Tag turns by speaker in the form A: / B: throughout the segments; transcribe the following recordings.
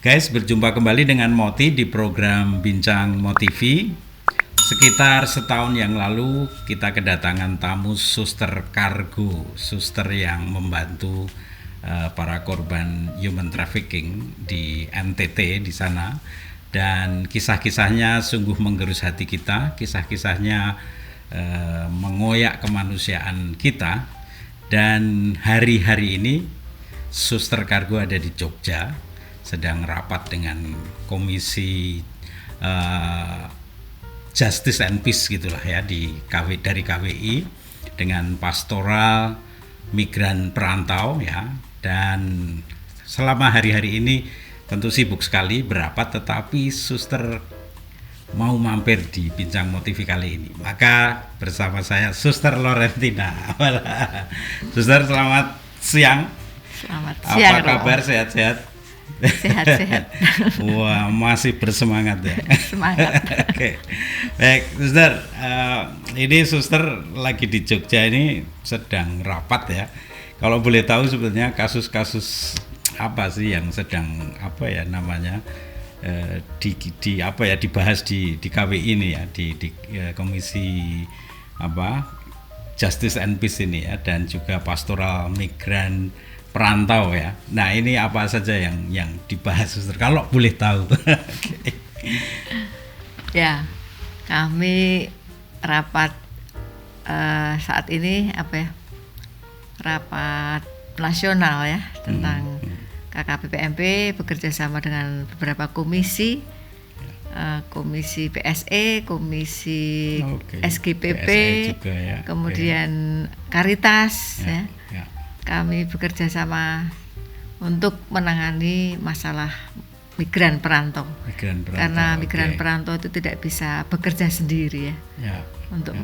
A: Guys, berjumpa kembali dengan Moti di program Bincang Motivi. Sekitar setahun yang lalu kita kedatangan tamu Suster Kargo, suster yang membantu para korban human trafficking di NTT di sana. Dan kisah-kisahnya sungguh menggerus hati kita, kisah-kisahnya mengoyak kemanusiaan kita. Dan hari-hari ini Suster Kargo ada di Jogja, sedang rapat dengan Komisi Justice and Peace gitulah ya dari KWI dengan pastoral migran perantau ya. Dan selama hari-hari ini tentu sibuk sekali berapat, tetapi Suster mau mampir di Bincang Motivi kali ini. Maka bersama saya Suster Lorentina. Suster, selamat siang.
B: Selamat siang.
A: Apa kabar? Sehat-sehat?
B: Sehat-sehat.
A: Wah, masih bersemangat ya.
B: Semangat.
A: Oke. Baik, Suster. Ini Suster lagi di Jogja ini sedang rapat ya. Kalau boleh tahu sebetulnya kasus-kasus apa sih yang sedang dibahas di KWI ini ya, di Komisi Justice and Peace ini ya, dan juga pastoral migran perantau ya. Nah, ini apa saja yang dibahas, Suster, kalau boleh tahu?
B: Ya, kami rapat saat ini rapat nasional ya tentang KKP-PMP bekerja sama dengan beberapa komisi, komisi PSE, komisi SGPP, juga, ya. Kemudian Caritas ya. Kami bekerja sama untuk menangani masalah migran perantau. Karena migran perantau itu tidak bisa bekerja sendiri ya. Untuk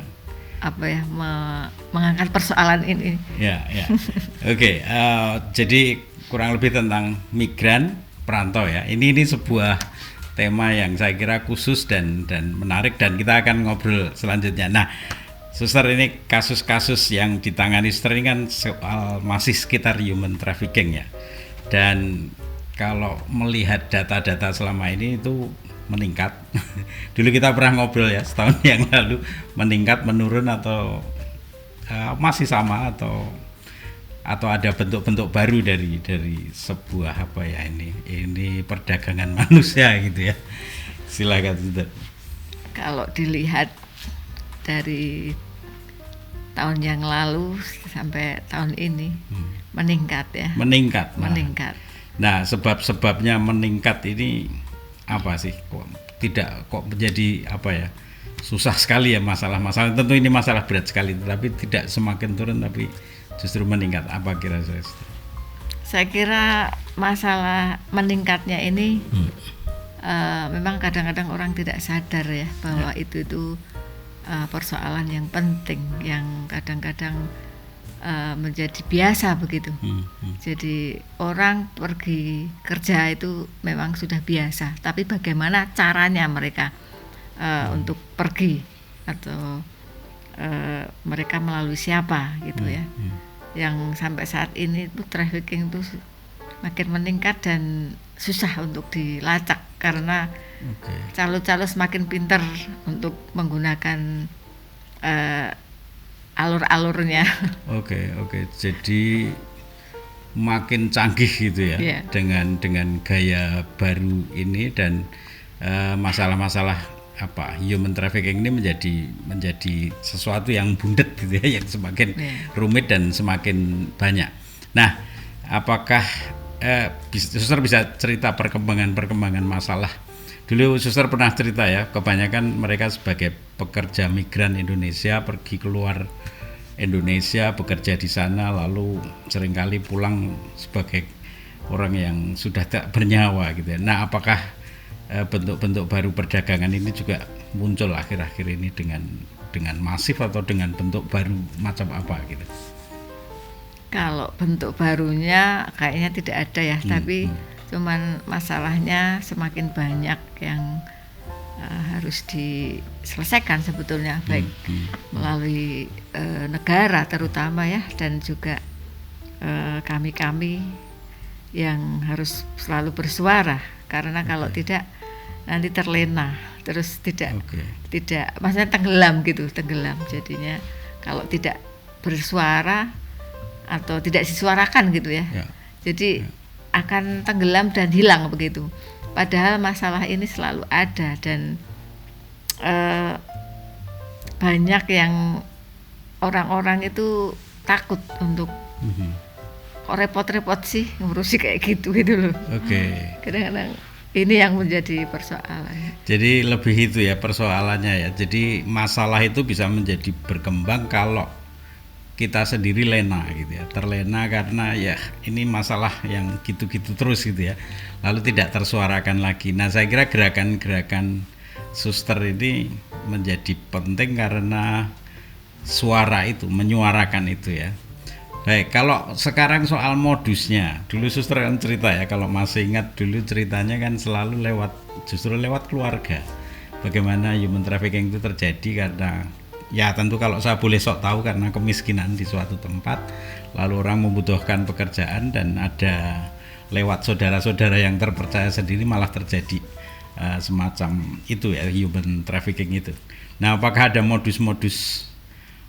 B: mengangkat persoalan ini.
A: Oke, jadi kurang lebih tentang migran perantau ya. Ini sebuah tema yang saya kira khusus dan menarik, dan kita akan ngobrol selanjutnya. Nah, Suster, ini kasus-kasus yang ditangani Suster ini kan soal masih sekitar human trafficking ya. Dan kalau melihat data-data selama ini itu meningkat. Dulu kita pernah ngobrol ya setahun yang lalu, meningkat, menurun, atau masih sama, atau ada bentuk-bentuk baru dari sebuah ini perdagangan manusia gitu ya. Silakan, Suster.
B: Kalau dilihat dari tahun yang lalu sampai tahun ini meningkat ya. Meningkat.
A: Nah, sebab-sebabnya meningkat ini apa sih? Kok menjadi susah sekali ya masalah-masalah. Tentu ini masalah berat sekali, tapi tidak semakin turun tapi justru meningkat. Apa kira-kira?
B: Saya kira masalah meningkatnya ini memang kadang-kadang orang tidak sadar ya bahwa itu persoalan yang penting, yang kadang-kadang menjadi biasa begitu. Jadi orang pergi kerja itu memang sudah biasa, tapi bagaimana caranya mereka untuk pergi, atau mereka melalui siapa gitu ya. Yang sampai saat ini itu trafficking itu makin meningkat dan susah untuk dilacak karena calo-calo semakin pintar untuk menggunakan alur-alurnya. Oke.
A: Jadi makin canggih gitu ya, dengan gaya baru ini, dan masalah-masalah human trafficking ini menjadi sesuatu yang bundet gitu ya, yang semakin rumit dan semakin banyak. Nah, apakah Suster bisa cerita perkembangan masalah? Dulu Suster pernah cerita ya, kebanyakan mereka sebagai pekerja migran Indonesia pergi keluar Indonesia, bekerja di sana, lalu seringkali pulang sebagai orang yang sudah tak bernyawa gitu ya. Nah, apakah bentuk-bentuk baru perdagangan ini juga muncul akhir-akhir ini dengan masif, atau dengan bentuk baru macam apa gitu?
B: Kalau bentuk barunya kayaknya tidak ada ya, tapi cuman masalahnya semakin banyak yang harus diselesaikan sebetulnya, baik melalui negara terutama ya, dan juga kami yang harus selalu bersuara, karena kalau tidak nanti terlena, terus tidak maksudnya tenggelam jadinya kalau tidak bersuara atau tidak disuarakan gitu ya. Jadi akan tenggelam dan hilang begitu. Padahal masalah ini selalu ada dan banyak yang orang-orang itu takut untuk kok repot-repot sih ngurusi kayak gitu loh. Kadang-kadang ini yang menjadi persoalan.
A: Jadi lebih itu ya persoalannya ya. Jadi masalah itu bisa menjadi berkembang kalau kita sendiri lena gitu ya, terlena karena ya ini masalah yang gitu-gitu terus gitu ya, lalu tidak tersuarakan lagi. Nah saya kira gerakan-gerakan suster ini menjadi penting karena suara itu, menyuarakan itu ya. Baik, kalau sekarang soal modusnya, dulu suster kan cerita ya, kalau masih ingat dulu ceritanya kan selalu justru lewat keluarga. Bagaimana human trafficking itu terjadi karena ya tentu kalau saya boleh sok tahu karena kemiskinan di suatu tempat, lalu orang membutuhkan pekerjaan dan ada lewat saudara-saudara yang terpercaya sendiri malah terjadi semacam itu ya, human trafficking itu. Nah, apakah ada modus-modus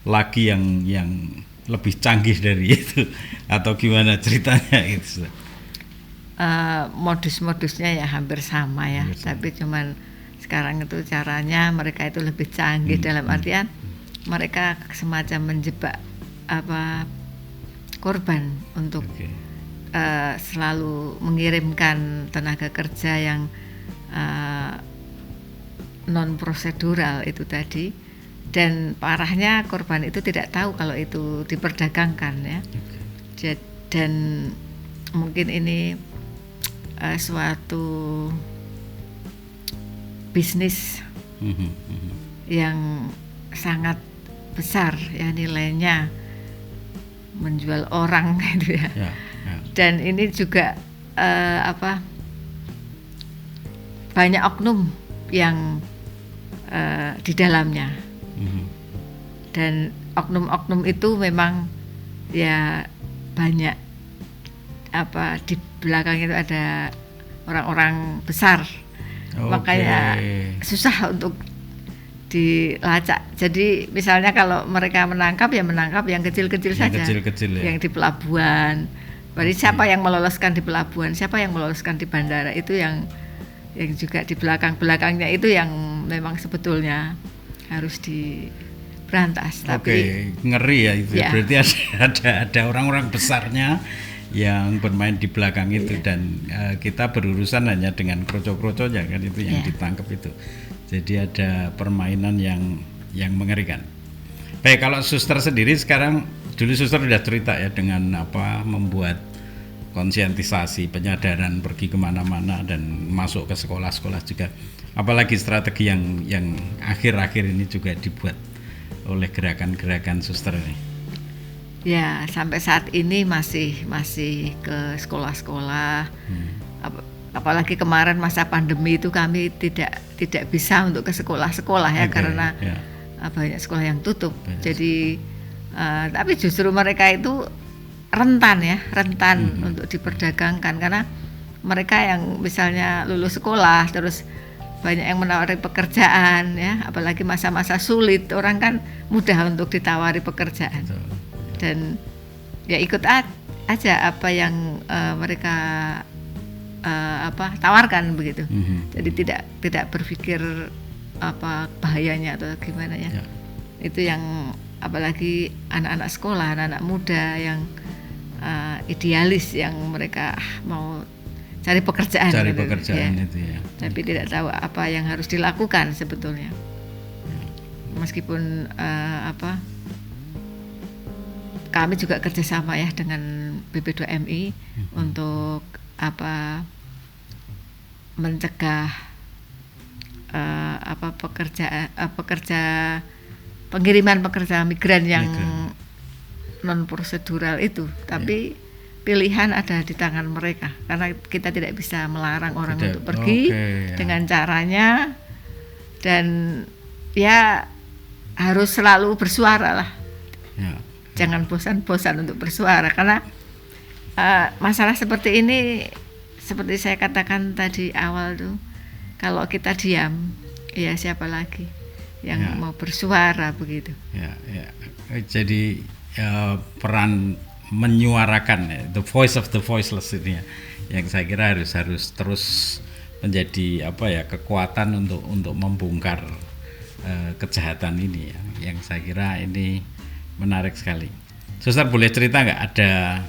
A: lagi yang lebih canggih dari itu atau gimana ceritanya itu?
B: Modus-modusnya ya hampir sama ya, tapi cuman sekarang itu caranya mereka itu lebih canggih dalam artian mereka semacam menjebak korban untuk selalu mengirimkan tenaga kerja yang non prosedural itu tadi. Dan parahnya korban itu tidak tahu kalau itu diperdagangkan ya. Dan mungkin ini suatu bisnis yang sangat besar ya nilainya, menjual orang gitu ya. Dan ini juga banyak oknum yang di dalamnya. Dan oknum-oknum itu memang ya banyak di belakang itu ada orang-orang besar, makanya susah untuk dilacak. Jadi misalnya kalau mereka menangkap yang kecil-kecil saja, yang di pelabuhan. Berarti siapa yang meloloskan di pelabuhan, siapa yang meloloskan di bandara, itu yang juga di belakangnya itu yang memang sebetulnya harus berantas. Tapi
A: ngeri ya itu ya. Berarti ada orang-orang besarnya yang bermain di belakang itu dan kita berurusan hanya dengan kroco-kroconya kan itu yang ditangkap itu. Jadi ada permainan yang mengerikan. Baik, kalau suster sendiri sekarang, dulu suster sudah cerita ya dengan membuat konsientisasi, penyadaran, pergi kemana-mana dan masuk ke sekolah-sekolah juga. Apalagi strategi yang akhir-akhir ini juga dibuat oleh gerakan-gerakan suster ini?
B: Ya, sampai saat ini masih ke sekolah-sekolah. Apalagi kemarin masa pandemi itu kami tidak bisa untuk ke sekolah-sekolah ya, karena banyak sekolah yang tutup. Jadi tapi justru mereka itu rentan untuk diperdagangkan, karena mereka yang misalnya lulus sekolah terus banyak yang menawari pekerjaan ya, apalagi masa-masa sulit orang kan mudah untuk ditawari pekerjaan. Dan ya ikut aja apa yang mereka tawarkan begitu. Jadi tidak berpikir bahayanya atau gimana ya. Itu yang apalagi anak-anak sekolah, anak-anak muda yang idealis, yang mereka mau cari pekerjaan itu ya. Tapi tidak tahu apa yang harus dilakukan sebetulnya. Meskipun kami juga kerjasama ya dengan BP2MI untuk mencegah pengiriman pekerja migran yang non prosedural itu, tapi pilihan ada di tangan mereka, karena kita tidak bisa melarang orang untuk pergi dengan caranya, dan ya harus selalu bersuara lah. Jangan bosan-bosan untuk bersuara, karena masalah seperti ini, seperti saya katakan tadi awal tuh, kalau kita diam, ya siapa lagi yang mau bersuara begitu?
A: Jadi peran menyuarakan, the voice of the voiceless ini yang saya kira harus terus menjadi kekuatan untuk membongkar kejahatan ini yang saya kira ini menarik sekali. Suster boleh cerita nggak, ada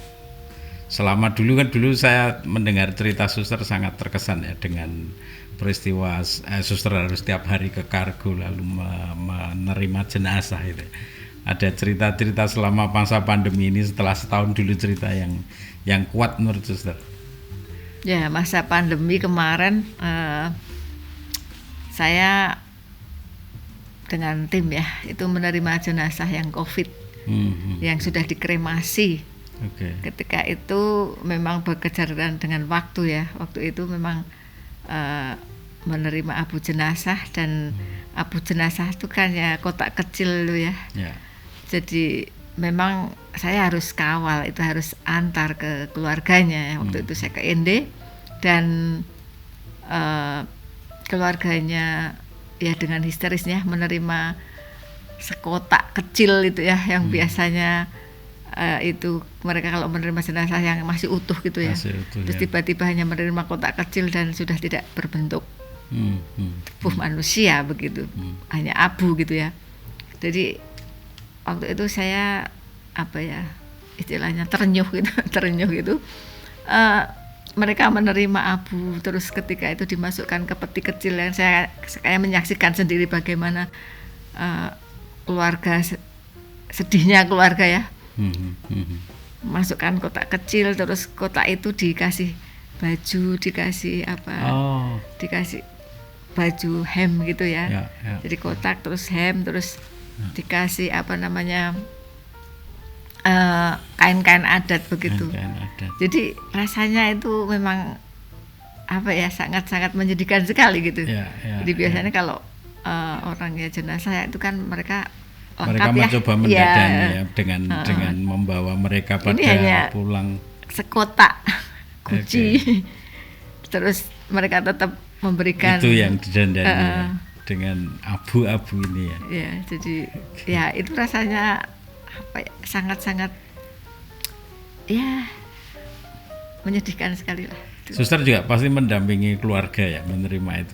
A: selama dulu saya mendengar cerita suster sangat terkesan dengan peristiwa suster harus setiap hari ke kargo lalu menerima jenazah itu. Ada cerita-cerita selama masa pandemi ini setelah setahun dulu, cerita yang kuat menurut suster.
B: Ya, masa pandemi kemarin saya dengan tim itu menerima jenazah yang COVID yang sudah dikremasi. Ketika itu memang bekerjaan dengan waktu waktu itu memang menerima abu jenazah, dan abu jenazah itu kan kotak kecil jadi memang saya harus kawal, itu harus antar ke keluarganya. Waktu itu saya ke Ende dan keluarganya dengan histerisnya menerima sekotak kecil itu yang biasanya itu mereka kalau menerima jenazah yang masih utuh gitu terus tiba-tiba hanya menerima kotak kecil dan sudah tidak berbentuk tubuh manusia begitu, hanya abu gitu Jadi waktu itu saya istilahnya terenyuh gitu. Mereka menerima abu, terus ketika itu dimasukkan ke peti kecil yang saya menyaksikan sendiri bagaimana keluarga sedihnya keluarga masukkan kotak kecil, terus kotak itu dikasih baju, dikasih dikasih baju hem gitu jadi kotak terus hem, terus dikasih kain-kain adat begitu. Jadi rasanya itu memang sangat-sangat menyedihkan sekali gitu. Jadi biasanya kalau orang jenazah itu kan mereka
A: mencoba mendadani dengan membawa mereka pada pulang
B: sekotak guci. Terus mereka tetap memberikan
A: itu yang didandani dengan abu-abu ini
B: jadi itu rasanya sangat-sangat menyedihkan sekali lah.
A: Suster juga pasti mendampingi keluarga menerima itu,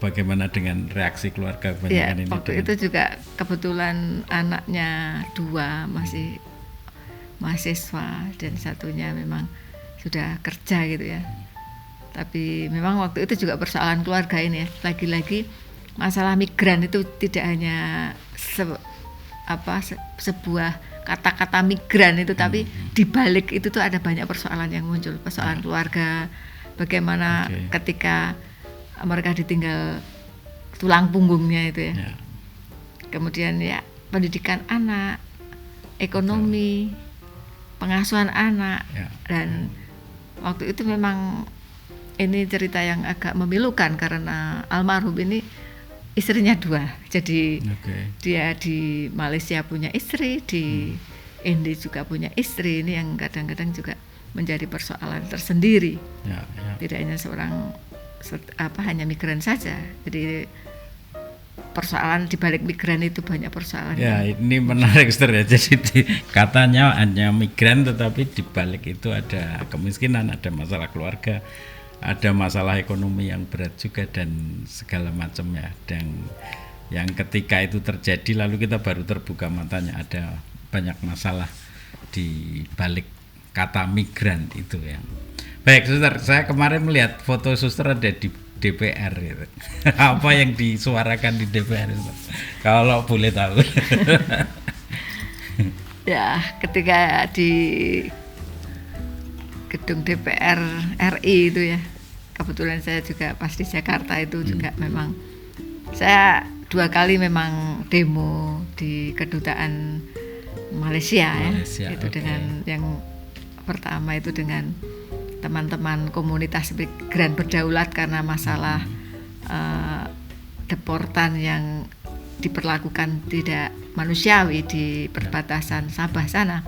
A: bagaimana dengan reaksi keluarga kebanyakan ini?
B: Waktu itu juga kebetulan anaknya 2 masih mahasiswa dan satunya memang sudah kerja gitu tapi memang waktu itu juga persoalan keluarga ini lagi-lagi masalah migran itu tidak hanya sebuah kata-kata migran itu, tapi di balik itu tuh ada banyak persoalan yang muncul, persoalan keluarga, bagaimana ketika mereka ditinggal tulang punggungnya itu kemudian pendidikan anak, ekonomi, pengasuhan anak dan waktu itu memang ini cerita yang agak memilukan karena almarhum ini istrinya 2, jadi dia di Malaysia punya istri, di Indi juga punya istri. Ini yang kadang-kadang juga menjadi persoalan tersendiri. Tidak hanya seorang hanya migran saja. Jadi persoalan di balik migran itu banyak persoalan.
A: Ini menarik Jadi katanya hanya migran, tetapi di balik itu ada kemiskinan, ada masalah keluarga, ada masalah ekonomi yang berat juga dan segala macam dan yang ketika itu terjadi lalu kita baru terbuka matanya ada banyak masalah di balik kata migran itu Baik suster, saya kemarin melihat foto suster ada di DPR apa yang disuarakan di DPR kalau boleh tahu?
B: Ketika di gedung DPR RI itu kebetulan saya juga pas di Jakarta itu juga memang saya 2 kali memang demo di kedutaan Malaysia itu dengan yang pertama itu dengan teman-teman komunitas migran berdaulat karena masalah deportan yang diperlakukan tidak manusiawi di perbatasan Sabah sana.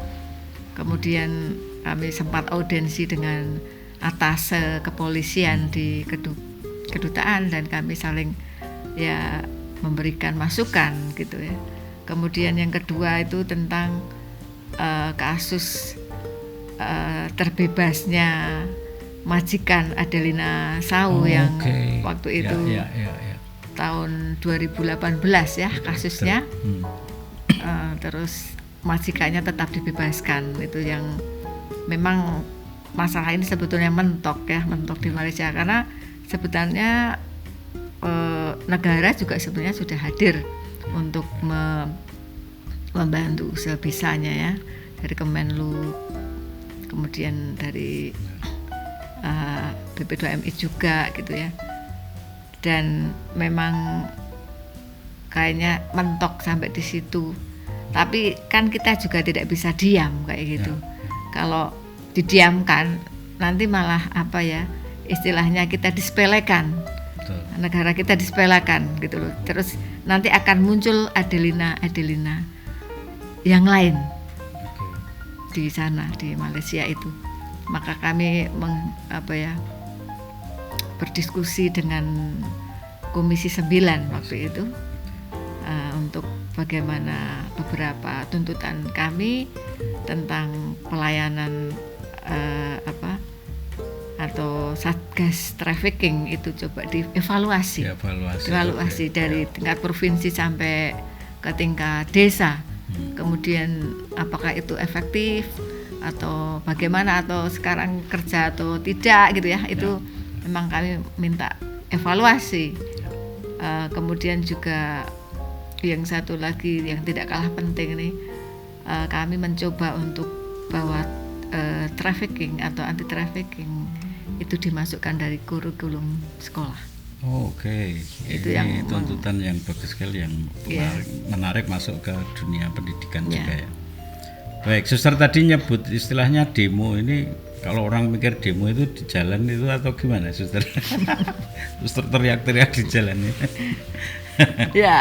B: Kemudian kami sempat audiensi dengan atase kepolisian di kedutaan, dan kami saling ya memberikan masukan gitu ya. Kemudian yang kedua itu tentang kasus terbebasnya majikan Adelina Sau yang waktu itu tahun 2018 ya kasusnya. Terus majikannya tetap dibebaskan, itu yang memang masalah ini sebetulnya mentok di Malaysia, karena sebetulnya negara juga sebenarnya sudah hadir untuk membantu sebisanya ya, dari Kemenlu, kemudian dari BP2MI juga gitu ya, dan memang kayaknya mentok sampai di situ. Tapi kan kita juga tidak bisa diam kayak gitu. Kalau didiamkan nanti malah apa ya, istilahnya kita disepelekan. Betul. Negara kita disepelekan gitu loh. Terus nanti akan muncul Adelina yang lain di sana di Malaysia itu. Maka kami berdiskusi dengan Komisi 9 waktu itu untuk bagaimana beberapa tuntutan kami tentang pelayanan atau satgas trafficking itu coba dievaluasi dari tingkat provinsi sampai ke tingkat desa. Kemudian apakah itu efektif atau bagaimana, atau sekarang kerja atau tidak gitu ya, itu memang kami minta evaluasi. Kemudian juga yang satu lagi yang tidak kalah penting nih, kami mencoba untuk bahwa trafficking atau anti trafficking itu dimasukkan dari kurikulum sekolah.
A: Itu yang tuntutan yang bagus sekali, yang menarik masuk ke dunia pendidikan juga ya. Baik, Suster tadi nyebut istilahnya demo ini, kalau orang mikir demo itu di jalan itu atau gimana, Suster? Suster teriak-teriak di jalan ya.
B: Ya,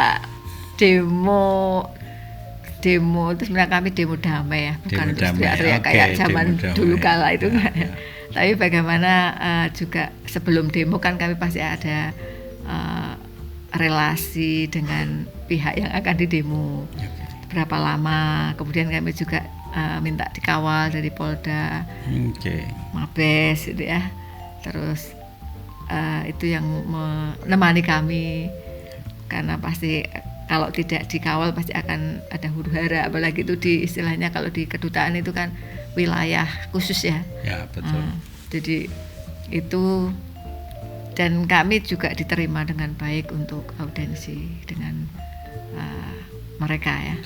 B: demo itu sebenarnya kami demo damai ya, bukan teriak-teriak kayak zaman dulu kala itu enggak ya. Tapi bagaimana juga sebelum demo kan kami pasti ada relasi dengan pihak yang akan didemo. Berapa lama, kemudian kami juga minta dikawal dari Polda, Mabes gitu ya. Terus itu yang menemani kami, karena pasti kalau tidak dikawal pasti akan ada huru-hara, apalagi itu di istilahnya kalau di kedutaan itu kan wilayah khusus ya.
A: Ya, betul.
B: Jadi itu, dan kami juga diterima dengan baik untuk audiensi dengan mereka ya.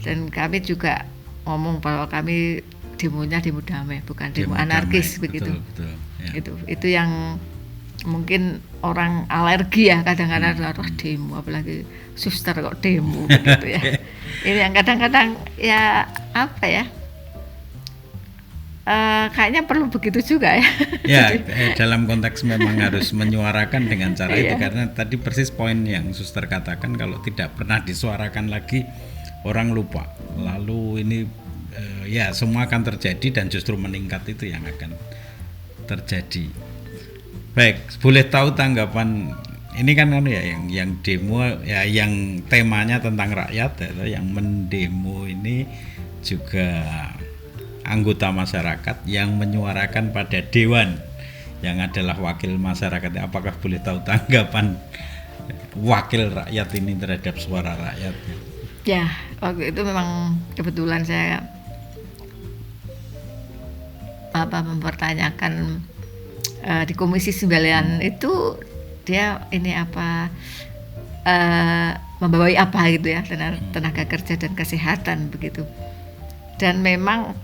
B: Dan kami juga ngomong bahwa kami demonya demo damai, bukan demo anarkis damai. Begitu. Betul, ya. Itu yang mungkin orang alergi ya kadang-kadang, demo, apalagi suster kok demo begitu ya. Ini yang kadang-kadang ya apa ya, kayaknya perlu begitu juga ya.
A: Ya, dalam konteks memang harus menyuarakan dengan cara itu, karena tadi persis poin yang suster katakan, kalau tidak pernah disuarakan lagi orang lupa. Lalu ini ya semua akan terjadi dan justru meningkat, itu yang akan terjadi. Baik, boleh tahu tanggapan ini kan ya yang demo ya, yang temanya tentang rakyat ya, yang mendemo ini juga anggota masyarakat yang menyuarakan pada dewan yang adalah wakil masyarakat. Apakah boleh tahu tanggapan wakil rakyat ini terhadap suara rakyat?
B: Ya, waktu itu memang kebetulan saya mempertanyakan di Komisi 9 itu dia ini membawai apa gitu ya, tenaga kerja dan kesehatan begitu. Dan memang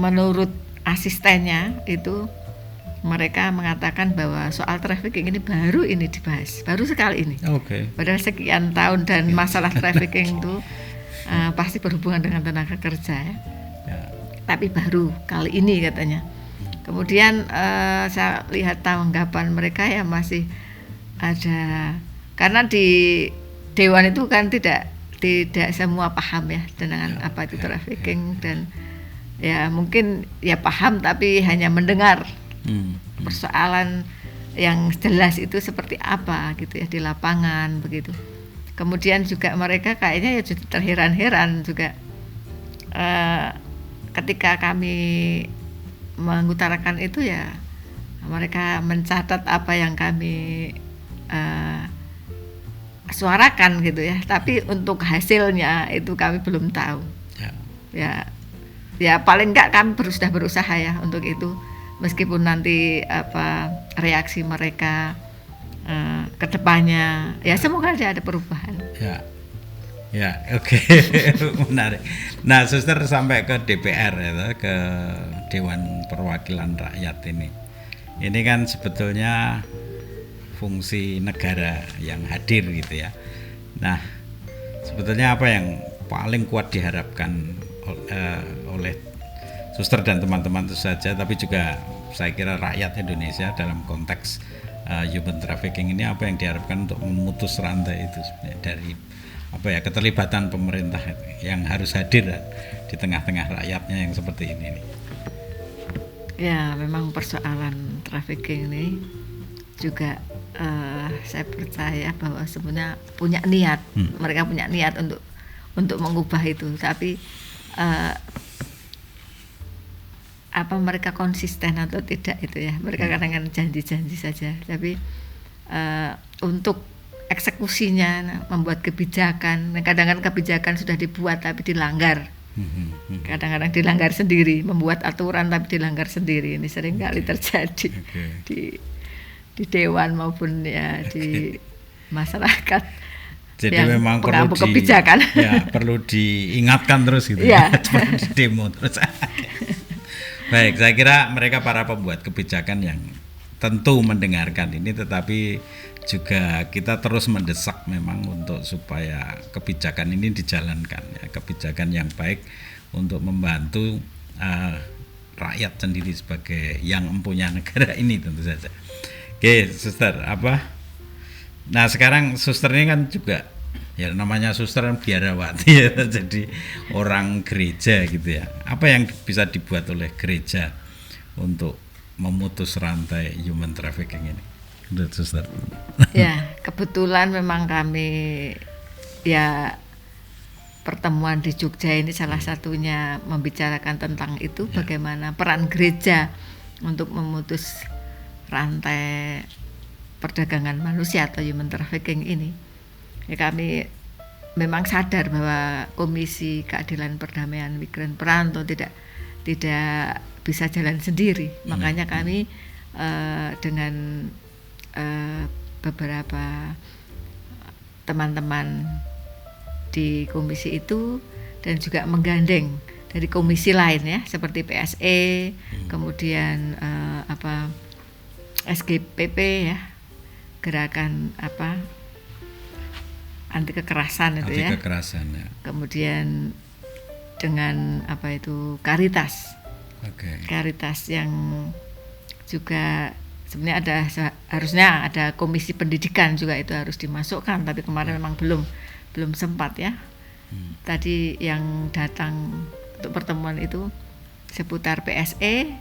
B: menurut asistennya itu mereka mengatakan bahwa soal trafficking ini baru dibahas, baru sekali ini. Padahal sekian tahun dan masalah trafficking itu pasti berhubungan dengan tenaga kerja ya. Tapi baru kali ini katanya. Kemudian saya lihat tanggapan mereka ya masih ada, karena di dewan itu kan tidak semua paham ya dengan apa itu trafficking, dan ya mungkin ya paham tapi hanya mendengar persoalan yang jelas itu seperti apa gitu ya di lapangan begitu. Kemudian juga mereka kayaknya ya jadi terheran-heran juga ketika kami mengutarakan itu ya mereka mencatat apa yang kami suarakan gitu ya. Tapi untuk hasilnya itu kami belum tahu. Ya paling enggak kami sudah berusaha ya untuk itu. Meskipun nanti reaksi mereka ke depannya ya semoga ada perubahan.
A: Ya, oke. Menarik. Nah, Suster sampai ke DPR ya, ke Dewan Perwakilan Rakyat ini. Ini kan sebetulnya fungsi negara yang hadir gitu ya. Nah, sebetulnya apa yang paling kuat diharapkan oleh Suster dan teman-teman itu saja, tapi juga saya kira rakyat Indonesia dalam konteks human trafficking ini, apa yang diharapkan untuk memutus rantai itu sebenarnya dari keterlibatan pemerintah yang harus hadir di tengah-tengah rakyatnya yang seperti ini nih.
B: Ya, memang persoalan trafficking ini juga saya percaya bahwa sebenarnya punya niat, mereka punya niat untuk mengubah itu, tapi apa mereka konsisten atau tidak itu ya, mereka kadang-kadang janji-janji saja, tapi untuk eksekusinya, membuat kebijakan, kadang-kadang kebijakan sudah dibuat tapi dilanggar, kadang-kadang dilanggar sendiri, membuat aturan tapi dilanggar sendiri, ini sering kali terjadi di dewan maupun ya di masyarakat.
A: Jadi memang perlu
B: kebijakan.
A: Perlu diingatkan terus gitu ya. Perlu di demo terus. Baik, saya kira mereka para pembuat kebijakan yang tentu mendengarkan ini, tetapi juga kita terus mendesak memang untuk supaya kebijakan ini dijalankan ya, kebijakan yang baik untuk membantu rakyat sendiri sebagai yang mempunyai negara ini tentu saja. Oke, Suster, nah sekarang Suster ini kan juga ya namanya Suster kan biarawati ya, jadi orang gereja gitu ya. Apa yang bisa dibuat oleh gereja untuk memutus rantai human trafficking ini, menurut Suster?
B: Ya, kebetulan memang kami ya pertemuan di Jogja ini salah satunya membicarakan tentang itu, bagaimana peran gereja untuk memutus rantai perdagangan manusia atau human trafficking ini. Ya, kami memang sadar bahwa Komisi Keadilan Perdamaian Migran Perantau tidak bisa jalan sendiri. Makanya kami dengan beberapa teman-teman di komisi itu dan juga menggandeng dari komisi lain ya, seperti PSE, kemudian SGPP ya, gerakan anti kekerasan itu ya. Kemudian dengan Caritas. Caritas yang juga sebenarnya harusnya ada komisi pendidikan juga, itu harus dimasukkan, tapi kemarin memang belum sempat ya. Tadi yang datang untuk pertemuan itu seputar PSE,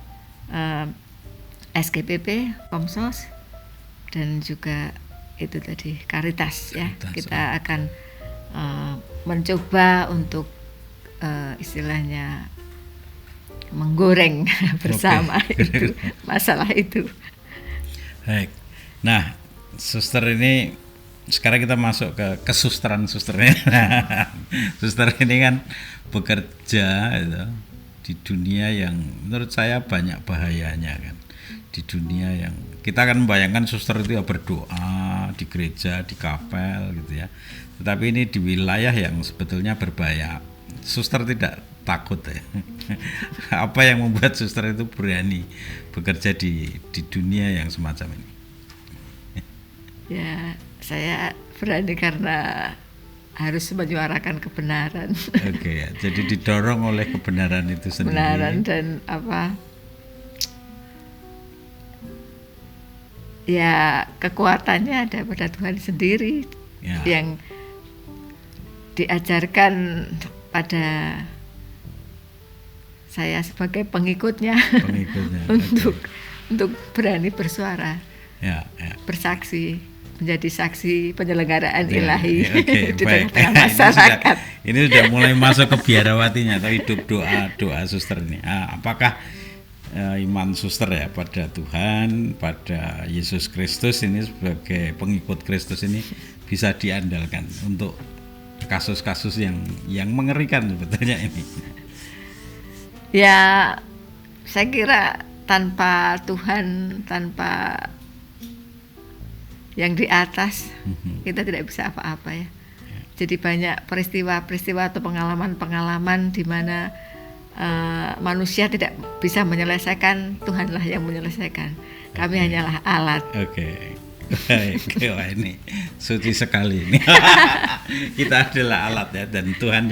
B: SGPP, Komsos, dan juga itu tadi Caritas ya. Kita akan mencoba untuk istilahnya menggoreng bersama itu masalah itu.
A: Baik. Nah, Suster ini sekarang kita masuk ke kesusteran Susternya. Suster ini kan bekerja di dunia yang menurut saya banyak bahayanya kan. Di dunia yang kita akan membayangkan suster itu ya berdoa di gereja, di kapel gitu ya. Tetapi ini di wilayah yang sebetulnya berbahaya. Suster tidak takut ya. Apa yang membuat suster itu berani bekerja di dunia yang semacam ini?
B: Ya, saya berani karena harus menyuarakan kebenaran.
A: Oke ya, jadi didorong oleh kebenaran itu sendiri.
B: Kebenaran dan ya kekuatannya ada pada Tuhan sendiri ya, yang diajarkan pada saya sebagai pengikutnya, untuk berani bersuara, bersaksi, menjadi saksi penyelenggaraan ilahi di tengah-tengah masyarakat.
A: Ini sudah mulai masuk ke biarawatinya atau hidup doa suster ini. Apakah iman suster ya pada Tuhan, pada Yesus Kristus ini sebagai pengikut Kristus ini bisa diandalkan untuk kasus-kasus yang mengerikan sebetulnya ini?
B: Ya, saya kira tanpa Tuhan, tanpa yang di atas, kita tidak bisa apa-apa ya. Jadi banyak peristiwa-peristiwa atau pengalaman-pengalaman di mana manusia tidak bisa menyelesaikan, Tuhanlah yang menyelesaikan. Kami hanyalah alat.
A: Oke. Wah, ini suci sekali ini. Kita adalah alat ya, dan Tuhan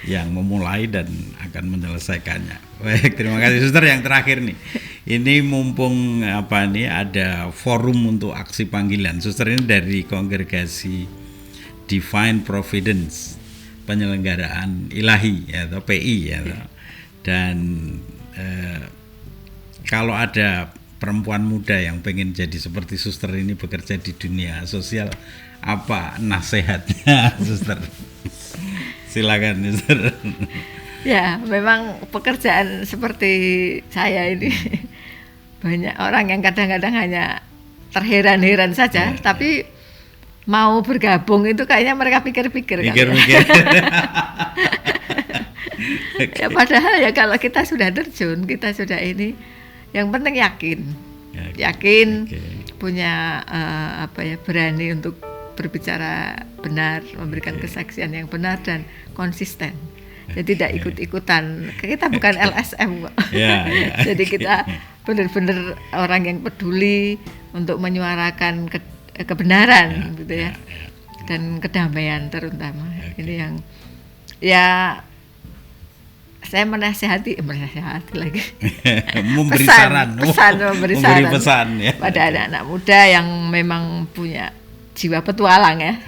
A: yang memulai dan akan menyelesaikannya. Baik, terima kasih suster. Yang terakhir nih, ini mumpung ada forum untuk aksi panggilan. Suster ini dari kongregasi Divine Providence, penyelenggaraan ilahi ya, atau PI ya. Dan kalau ada perempuan muda yang pengen jadi seperti suster ini, bekerja di dunia sosial, apa nasihatnya suster? Silakan suster.
B: Ya, memang pekerjaan seperti saya ini banyak orang yang kadang-kadang hanya terheran-heran saja, tapi mau bergabung itu kayaknya mereka pikir-pikir. Ya, padahal ya kalau kita sudah terjun, kita sudah ini, yang penting yakin, punya berani untuk berbicara benar, memberikan kesaksian yang benar dan konsisten. Jadi tidak ikut-ikutan. Kita bukan LSM kok. Jadi kita benar-benar orang yang peduli untuk menyuarakan kebenaran gitu ya. Dan kedamaian terutama. Ini yang ya saya menasihati lagi.
A: Memberi pesan ya.
B: Pada anak-anak muda yang memang punya jiwa petualang ya.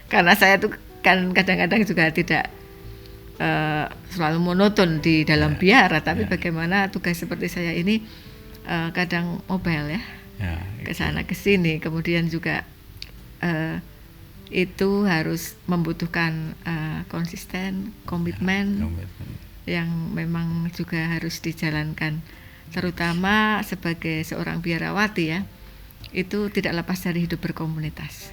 B: Karena saya tuh kan kadang-kadang juga tidak selalu monoton di dalam biara, tapi bagaimana tugas seperti saya ini kadang mobile ya, ke sana ke sini, kemudian juga itu harus membutuhkan konsisten, komitmen yang memang juga harus dijalankan, terutama sebagai seorang biarawati ya, itu tidak lepas dari hidup berkomunitas.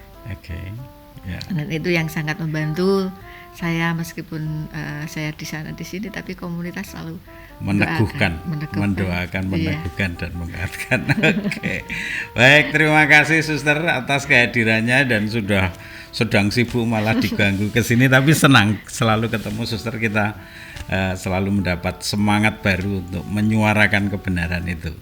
B: Dan itu yang sangat membantu saya, meskipun saya di sana di sini, tapi komunitas selalu
A: mendoakan, meneguhkan dan menguatkan. Baik, terima kasih suster atas kehadirannya, dan sedang sibuk malah diganggu ke sini, tapi senang selalu ketemu suster. Kita selalu mendapat semangat baru untuk menyuarakan kebenaran itu.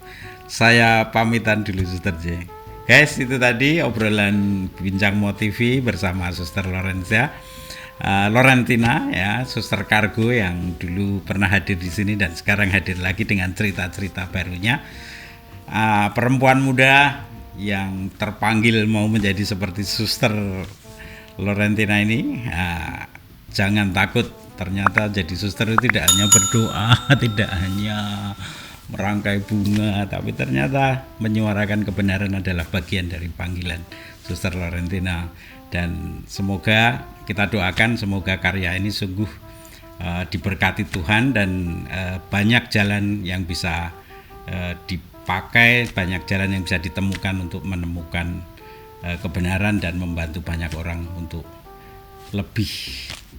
A: Saya pamitan dulu suster J. Guys, itu tadi obrolan Bincang Mo TV bersama Suster Lorentina ya, suster kargo yang dulu pernah hadir di sini dan sekarang hadir lagi dengan cerita-cerita barunya. Perempuan muda yang terpanggil mau menjadi seperti Suster Lorentina ini, jangan takut. Ternyata jadi suster itu tidak hanya berdoa, tidak hanya merangkai bunga, tapi ternyata menyuarakan kebenaran adalah bagian dari panggilan Suster Lorentina. Dan semoga kita doakan, semoga karya ini sungguh diberkati Tuhan, dan banyak jalan yang bisa dipakai, banyak jalan yang bisa ditemukan untuk menemukan kebenaran dan membantu banyak orang untuk lebih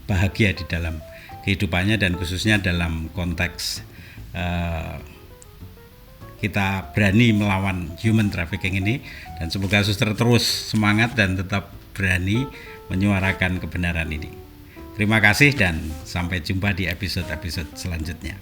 A: bahagia di dalam kehidupannya, dan khususnya dalam konteks kita berani melawan human trafficking ini. Dan semoga suster terus semangat dan tetap berani menyuarakan kebenaran ini. Terima kasih dan sampai jumpa di episode-episode selanjutnya.